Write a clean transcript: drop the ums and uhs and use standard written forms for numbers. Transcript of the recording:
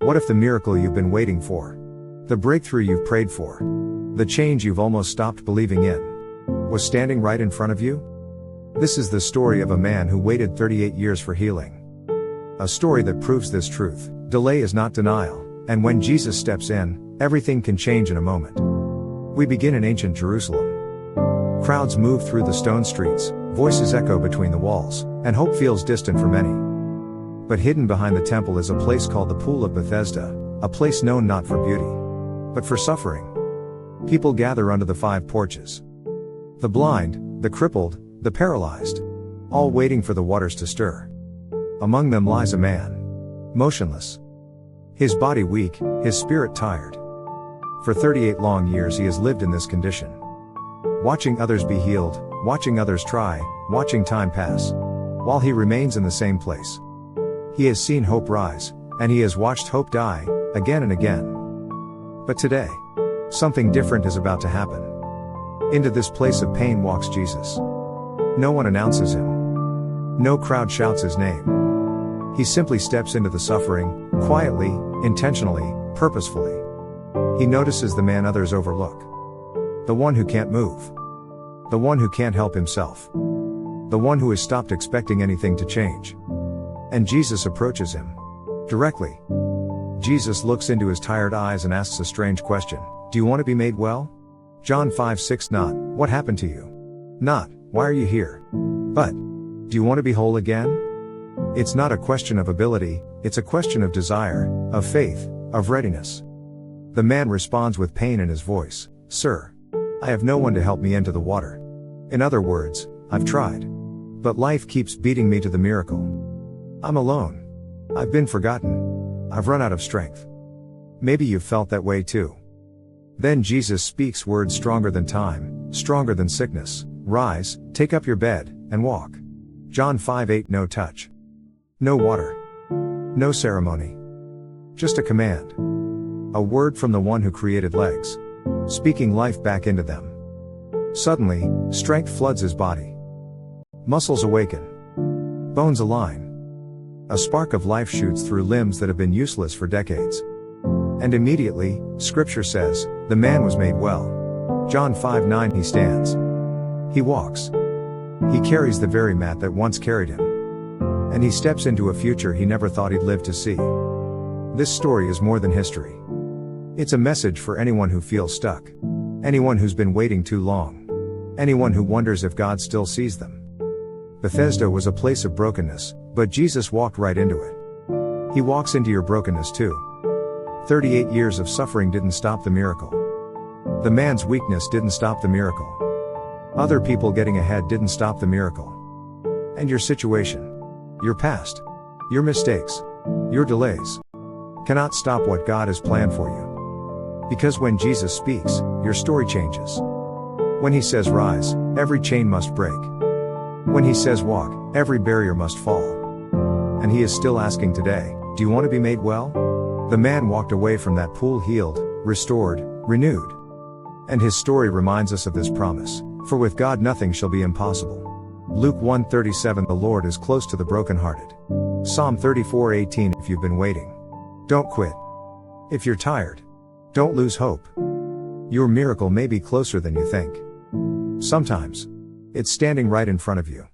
What if the miracle you've been waiting for, the breakthrough you've prayed for, the change you've almost stopped believing in, was standing right in front of you? This is the story of a man who waited 38 years for healing. A story that proves this truth: delay is not denial, and when Jesus steps in, everything can change in a moment. We begin in ancient Jerusalem. Crowds move through the stone streets, voices echo between the walls, and hope feels distant for many. But hidden behind the temple is a place called the Pool of Bethesda, a place known not for beauty, but for suffering. People gather under the 5 porches. The blind, the crippled, the paralyzed, all waiting for the waters to stir. Among them lies a man, motionless, his body weak, his spirit tired. For 38 long years he has lived in this condition, watching others be healed, watching others try, watching time pass, while he remains in the same place. He has seen hope rise, and he has watched hope die, again and again. But today, something different is about to happen. Into this place of pain walks Jesus. No one announces him. No crowd shouts his name. He simply steps into the suffering, quietly, intentionally, purposefully. He notices the man others overlook. The one who can't move. The one who can't help himself. The one who has stopped expecting anything to change. And Jesus approaches him. Directly. Jesus looks into his tired eyes and asks a strange question. Do you want to be made well? John 5:6. Not, what happened to you? Not, why are you here? But, do you want to be whole again? It's not a question of ability, it's a question of desire, of faith, of readiness. The man responds with pain in his voice. Sir, I have no one to help me into the water. In other words, I've tried. But life keeps beating me to the miracle. I'm alone. I've been forgotten. I've run out of strength. Maybe you've felt that way too. Then Jesus speaks words stronger than time, stronger than sickness. Rise, take up your bed, and walk. John 5:8. No touch. No water. No ceremony. Just a command. A word from the one who created legs, speaking life back into them. Suddenly, strength floods his body. Muscles awaken. Bones align. A spark of life shoots through limbs that have been useless for decades. And immediately, Scripture says, the man was made well. John 5:9. He stands. He walks. He carries the very mat that once carried him. And he steps into a future he never thought he'd live to see. This story is more than history. It's a message for anyone who feels stuck. Anyone who's been waiting too long. Anyone who wonders if God still sees them. Bathesda was a place of brokenness, but Jesus walked right into it. He walks into your brokenness too. 38 years of suffering didn't stop the miracle. The man's weakness didn't stop the miracle. Other people getting ahead didn't stop the miracle. And your situation, your past, your mistakes, your delays, cannot stop what God has planned for you. Because when Jesus speaks, your story changes. When he says rise, every chain must break. When he says walk, every barrier must fall. And he is still asking today, do you want to be made well? The man walked away from that pool healed, restored, renewed. And his story reminds us of this promise. For with God nothing shall be impossible. Luke 1:37. The Lord is close to the brokenhearted. Psalm 34:18. If you've been waiting, don't quit. If you're tired, don't lose hope. Your miracle may be closer than you think. Sometimes, it's standing right in front of you.